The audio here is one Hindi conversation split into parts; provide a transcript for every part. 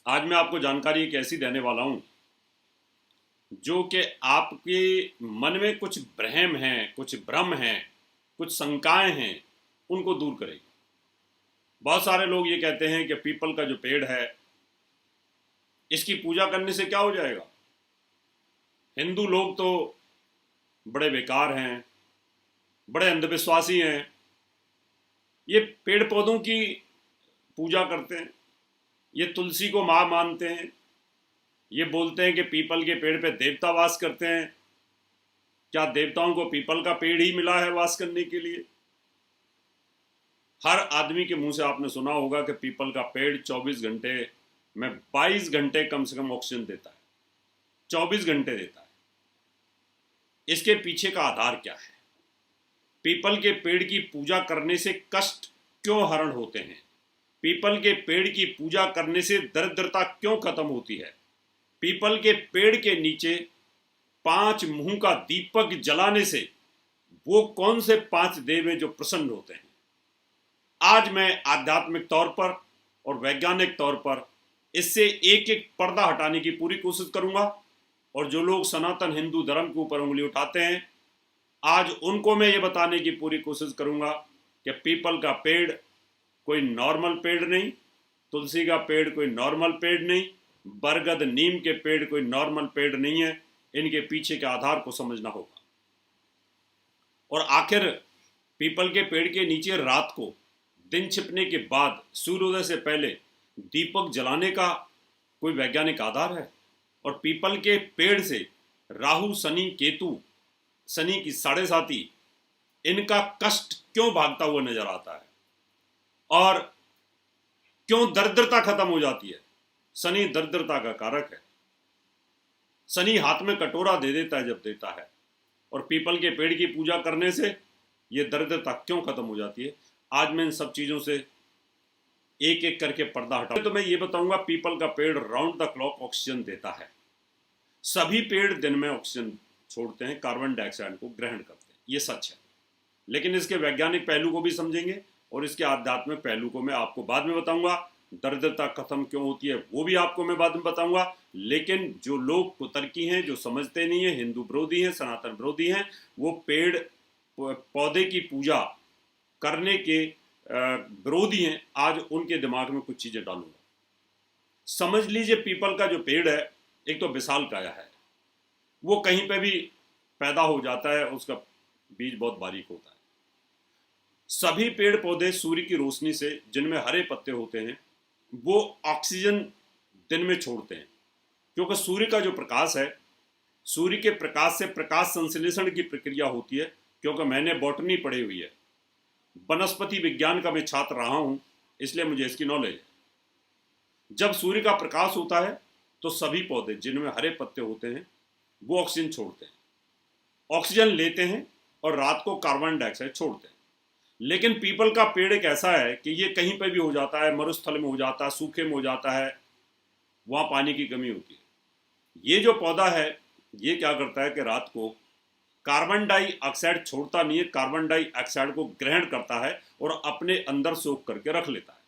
आज मैं आपको जानकारी एक ऐसी देने वाला हूं जो कि आपके मन में कुछ भ्रम हैं, कुछ भ्रम हैं, कुछ शंकाएं हैं, उनको दूर करेगी। बहुत सारे लोग ये कहते हैं कि पीपल का जो पेड़ है इसकी पूजा करने से क्या हो जाएगा। हिंदू लोग तो बड़े बेकार हैं, बड़े अंधविश्वासी हैं, ये पेड़ पौधों की पूजा करते हैं, ये तुलसी को माँ मानते हैं, ये बोलते हैं कि पीपल के पेड़ पे देवता वास करते हैं। क्या देवताओं को पीपल का पेड़ ही मिला है वास करने के लिए? हर आदमी के मुंह से आपने सुना होगा कि पीपल का पेड़ 24 घंटे में 22 घंटे कम से कम ऑक्सीजन देता है। 24 घंटे देता है। इसके पीछे का आधार क्या है? पीपल के पेड़ की पूजा करने से कष्ट क्यों हरण होते हैं? पीपल के पेड़ की पूजा करने से दरिद्रता क्यों खत्म होती है? पीपल के पेड़ के नीचे 5 मुंह का दीपक जलाने से वो कौन से 5 देव हैं जो प्रसन्न होते हैं? आज मैं आध्यात्मिक तौर पर और वैज्ञानिक तौर पर इससे एक एक पर्दा हटाने की पूरी कोशिश करूंगा। और जो लोग सनातन हिंदू धर्म के ऊपर उंगली उठाते हैं, आज उनको मैं ये बताने की पूरी कोशिश करूंगा कि पीपल का पेड़ कोई नॉर्मल पेड़ नहीं, तुलसी का पेड़ कोई नॉर्मल पेड़ नहीं, बरगद नीम के पेड़ कोई नॉर्मल पेड़ नहीं है। इनके पीछे के आधार को समझना होगा। और आखिर पीपल के पेड़ के नीचे रात को दिन छिपने के बाद सूर्योदय से पहले दीपक जलाने का कोई वैज्ञानिक आधार है? और पीपल के पेड़ से राहु शनि केतु, शनि की साढ़े साती, इनका कष्ट क्यों भागता हुआ नजर आता है? और क्यों दरिद्रता खत्म हो जाती है? शनि दरिद्रता का कारक है। शनि हाथ में कटोरा दे देता है जब देता है। और पीपल के पेड़ की पूजा करने से ये दरिद्रता क्यों खत्म हो जाती है? आज मैं इन सब चीजों से एक एक करके पर्दा हटाऊं। तो मैं ये बताऊंगा, पीपल का पेड़ राउंड द क्लॉक ऑक्सीजन देता है। सभी पेड़ दिन में ऑक्सीजन छोड़ते हैं, कार्बन डाइऑक्साइड को ग्रहण करते हैं, ये सच है। लेकिन इसके वैज्ञानिक पहलू को भी समझेंगे और इसके आध्यात्मिक पहलू को मैं आपको बाद में बताऊंगा। दरिद्रता खत्म क्यों होती है वो भी आपको मैं बाद में बताऊंगा। लेकिन जो लोग कुतर्की हैं, जो समझते नहीं है, हिंदू विरोधी हैं, सनातन विरोधी हैं, वो पेड़ पौधे की पूजा करने के विरोधी हैं, आज उनके दिमाग में कुछ चीजें डालूंगा। समझ लीजिए, पीपल का जो पेड़ है एक तो विशाल काया है, वो कहीं पे भी पैदा हो जाता है, उसका बीज बहुत बारीक होता है। सभी पेड़ पौधे सूर्य की रोशनी से, जिनमें हरे पत्ते होते हैं, वो ऑक्सीजन दिन में छोड़ते हैं। क्योंकि सूर्य का जो प्रकाश है, सूर्य के प्रकाश से प्रकाश संश्लेषण की प्रक्रिया होती है। क्योंकि मैंने बॉटनी पढ़ी हुई है, वनस्पति विज्ञान का मैं छात्र रहा हूं, इसलिए मुझे इसकी नॉलेज है। जब सूर्य का प्रकाश होता है तो सभी पौधे जिनमें हरे पत्ते होते हैं वो ऑक्सीजन छोड़ते हैं, ऑक्सीजन लेते हैं और रात को कार्बन डाइऑक्साइड छोड़ते हैं। लेकिन पीपल का पेड़ एक ऐसा है कि ये कहीं पर भी हो जाता है, मरुस्थल में हो जाता है, सूखे में हो जाता है, वहां पानी की कमी होती है। ये जो पौधा है ये क्या करता है कि रात को कार्बन डाइऑक्साइड छोड़ता नहीं है, कार्बन डाइऑक्साइड को ग्रहण करता है और अपने अंदर सोख करके रख लेता है।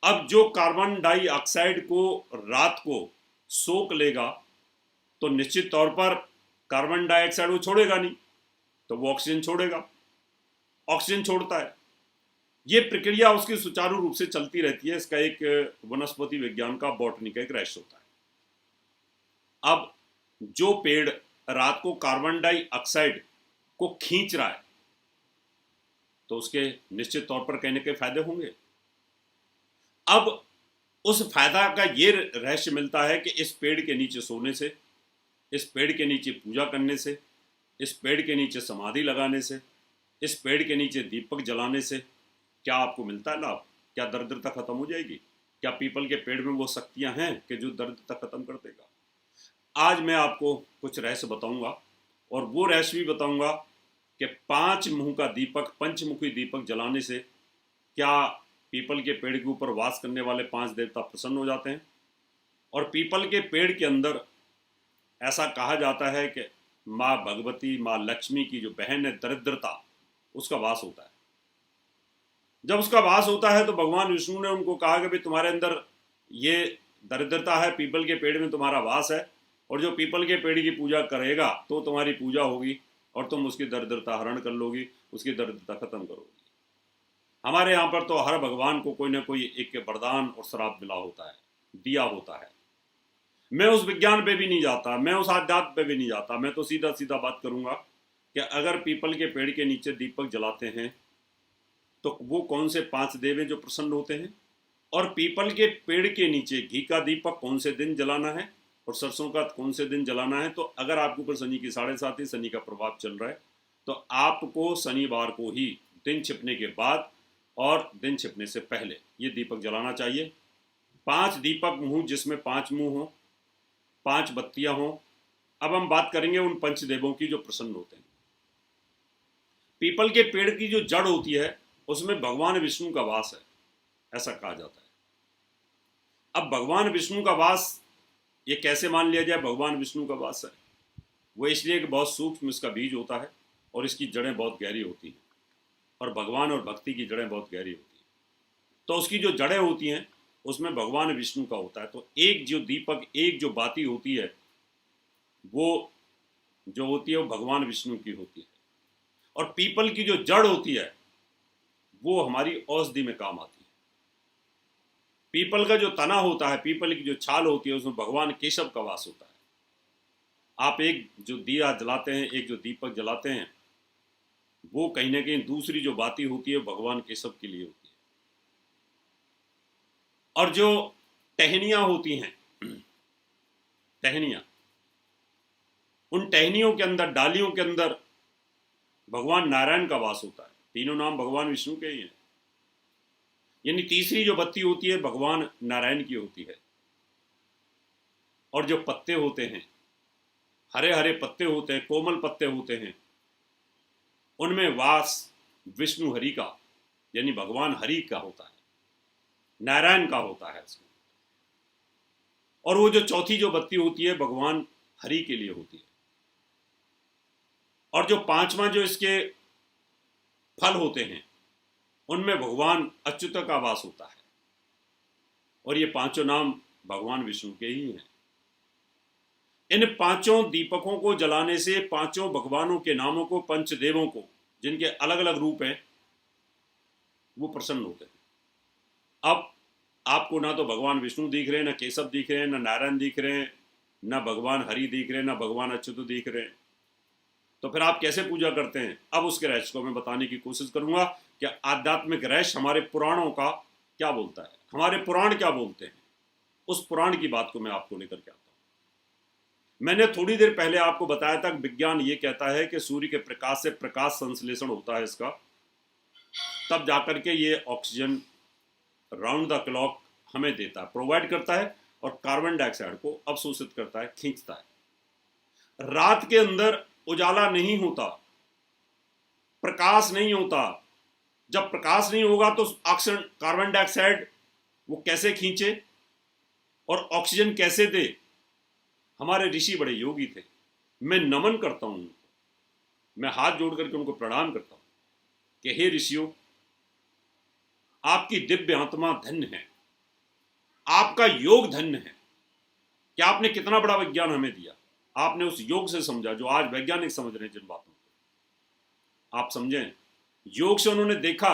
अब जो कार्बन डाइऑक्साइड को रात को सोख लेगा तो निश्चित तौर पर कार्बन डाइऑक्साइड वो छोड़ेगा नहीं, तो वो ऑक्सीजन छोड़ेगा। ऑक्सीजन छोड़ता है, ये प्रक्रिया उसकी सुचारू रूप से चलती रहती है। इसका एक वनस्पति विज्ञान का, बॉटनी का एक रहस्य होता है। अब जो पेड़ रात को कार्बन डाइऑक्साइड को खींच रहा है तो उसके निश्चित तौर पर कहीं ना कहीं फायदे होंगे। अब उस फायदा का ये रहस्य मिलता है कि इस पेड़ के नीचे सोने से, इस पेड़ के नीचे पूजा करने से, इस पेड़ के नीचे समाधि लगाने से, इस पेड़ के नीचे दीपक जलाने से क्या आपको मिलता है लाभ? क्या दरिद्रता खत्म हो जाएगी? क्या पीपल के पेड़ में वो शक्तियां हैं कि जो दरिद्रता खत्म कर देगा? आज मैं आपको कुछ रहस्य बताऊंगा और वो रहस्य भी बताऊंगा कि 5 मुंह का दीपक, पंचमुखी दीपक जलाने से क्या पीपल के पेड़ के ऊपर वास करने वाले 5 देवता प्रसन्न हो जाते हैं। और पीपल के पेड़ के अंदर ऐसा कहा जाता है कि माँ भगवती, माँ लक्ष्मी की जो बहन है दरिद्रता, उसका वास होता है। जब उसका वास होता है तो भगवान विष्णु ने उनको कहा कि भाई तुम्हारे अंदर ये दरिद्रता है, पीपल के पेड़ में तुम्हारा वास है, और जो पीपल के पेड़ की पूजा करेगा तो तुम्हारी पूजा होगी और तुम उसकी दरिद्रता हरण कर लोगी, उसकी दरिद्रता खत्म करोगी। हमारे यहाँ पर तो हर भगवान को कोई ना कोई एक वरदान और श्राप मिला होता है, दिया होता है। मैं उस विज्ञान पे भी नहीं जाता, मैं उस आध्यात्म पे भी नहीं जाता, मैं तो सीधा सीधा बात करूंगा कि अगर पीपल के पेड़ के नीचे दीपक जलाते हैं तो वो कौन से 5 देव हैं जो प्रसन्न होते हैं, और पीपल के पेड़ के नीचे घी का दीपक कौन से दिन जलाना है और सरसों का कौन से दिन जलाना है। तो अगर आपके ऊपर शनि की 7.5 शनि का प्रभाव चल रहा है तो आपको शनिवार को ही दिन छिपने के बाद और दिन छिपने से पहले ये दीपक जलाना चाहिए। 5 दीपक मुँह, जिसमें 5 मुँह हों, 5 बत्तियां हों। अब हम बात करेंगे उन पंचदेवों की जो प्रसन्न होते हैं। पीपल के पेड़ की जो जड़ होती है उसमें भगवान विष्णु का वास है, ऐसा कहा जाता है। अब भगवान विष्णु का वास ये कैसे मान लिया जाए भगवान विष्णु का वास है? वो इसलिए कि बहुत सूक्ष्म इसका बीज होता है और इसकी जड़ें बहुत गहरी होती हैं, और भगवान और भक्ति की जड़ें बहुत गहरी होती हैं। तो उसकी जो जड़ें होती हैं उसमें भगवान विष्णु का होता है। तो एक जो दीपक, एक जो बाती होती है, वो जो होती है वो भगवान विष्णु की होती है। और पीपल की जो जड़ होती है वो हमारी औषधि में काम आती है। पीपल का जो तना होता है, पीपल की जो छाल होती है, उसमें भगवान केशव का वास होता है। आप एक जो दिया जलाते हैं, एक जो दीपक जलाते हैं, वो कहीं ना कहीं दूसरी जो बाती होती है भगवान केशव के लिए होती है। और जो टहनियाँ होती हैं, टहनियाँ, उन टहनियों के अंदर, डालियों के अंदर भगवान नारायण का वास होता है। तीनों नाम भगवान विष्णु के ही हैं। यानी तीसरी जो बत्ती होती है भगवान नारायण की होती है। और जो पत्ते होते हैं, हरे हरे पत्ते होते हैं, कोमल पत्ते होते हैं, उनमें वास विष्णु हरि का, यानी भगवान हरि का होता है, नारायण का होता है उसमें। और वो जो चौथी जो बत्ती होती है भगवान हरि के लिए होती है। और जो 5वां जो इसके फल होते हैं उनमें भगवान अच्युत का वास होता है। और ये 5 नाम भगवान विष्णु के ही हैं। इन 5 दीपकों को जलाने से 5 भगवानों के नामों को, पंचदेवों को, जिनके अलग अलग रूप हैं, वो प्रसन्न होते हैं। अब आपको ना तो भगवान विष्णु दिख रहे हैं, ना केशव दिख रहे हैं, ना नारायण दिख रहे हैं, ना भगवान हरि दिख रहे हैं, ना भगवान अच्युत दिख रहे हैं, तो फिर आप कैसे पूजा करते हैं? अब उसके रहस्य को मैं बताने की कोशिश करूंगा कि आध्यात्मिक रहस्य हमारे पुराणों का क्या बोलता है, हमारे पुराण क्या बोलते हैं। उस पुराण की बात को मैं आपको लेकर के आता हूं। मैंने थोड़ी देर पहले आपको बताया था कि विज्ञान ये कहता है कि सूर्य के प्रकाश से प्रकाश संश्लेषण होता है इसका, तब जाकर के ये ऑक्सीजन राउंड द क्लॉक हमें देता है, प्रोवाइड करता है, और कार्बन डाइऑक्साइड को अवशोषित करता है, खींचता है। रात के अंदर उजाला नहीं होता, प्रकाश नहीं होता। जब प्रकाश नहीं होगा तो ऑक्सीजन, कार्बन डाइऑक्साइड वो कैसे खींचे और ऑक्सीजन कैसे दे? हमारे ऋषि बड़े योगी थे, मैं नमन करता हूं उनको, मैं हाथ जोड़ करके उनको प्रणाम करता हूं कि हे ऋषियों, आपकी दिव्य आत्मा धन्य है, आपका योग धन्य है कि आपने कितना बड़ा विज्ञान हमें दिया। आपने उस योग से समझा जो आज वैज्ञानिक समझ रहे हैं। जिन बातों को आप समझें, योग से उन्होंने देखा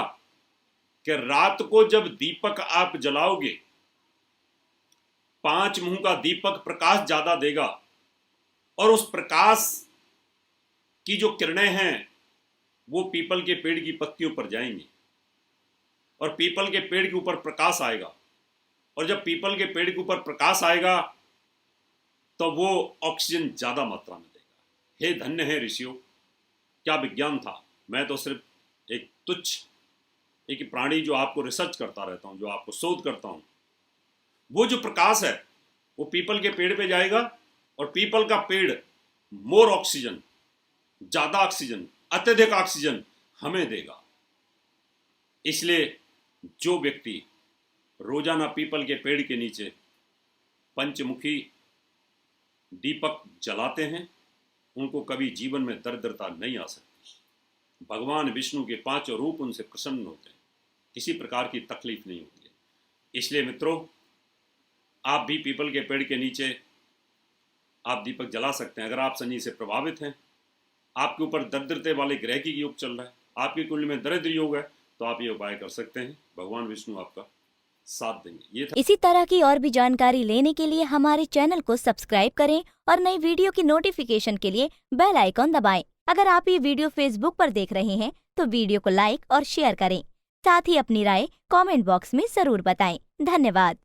कि रात को जब दीपक आप जलाओगे, 5 मुंह का दीपक प्रकाश ज्यादा देगा, और उस प्रकाश की जो किरणें हैं वो पीपल के पेड़ की पत्तियों पर जाएंगी, और पीपल के पेड़ के ऊपर प्रकाश आएगा। और जब पीपल के पेड़ के ऊपर प्रकाश आएगा तो वो ऑक्सीजन ज्यादा मात्रा में देगा। हे धन्य है ऋषियों, क्या विज्ञान था। मैं तो सिर्फ एक तुच्छ, एक प्राणी जो आपको रिसर्च करता रहता हूं, जो आपको शोध करता हूं। वो जो प्रकाश है वो पीपल के पेड़ पे जाएगा, और पीपल का पेड़ मोर ऑक्सीजन, ज्यादा ऑक्सीजन, अत्यधिक ऑक्सीजन हमें देगा। इसलिए जो व्यक्ति रोजाना पीपल के पेड़ के नीचे पंचमुखी दीपक जलाते हैं उनको कभी जीवन में दरिद्रता नहीं आ सकती। भगवान विष्णु के 5 रूप उनसे प्रसन्न होते हैं, किसी प्रकार की तकलीफ नहीं होती है। इसलिए मित्रों, आप भी पीपल के पेड़ के नीचे आप दीपक जला सकते हैं। अगर आप शनि से प्रभावित हैं, आपके ऊपर दरिद्रता वाले ग्रह की योग चल रहा है, आपकी कुंडली में दरिद्र योग है, तो आप ये उपाय कर सकते हैं। भगवान विष्णु आपका साथ देंगे। ये था। इसी तरह की और भी जानकारी लेने के लिए हमारे चैनल को सब्सक्राइब करें और नई वीडियो की नोटिफिकेशन के लिए बेल आइकॉन दबाएं। अगर आप ये वीडियो फेसबुक पर देख रहे हैं तो वीडियो को लाइक और शेयर करें। साथ ही अपनी राय कमेंट बॉक्स में जरूर बताएं। धन्यवाद।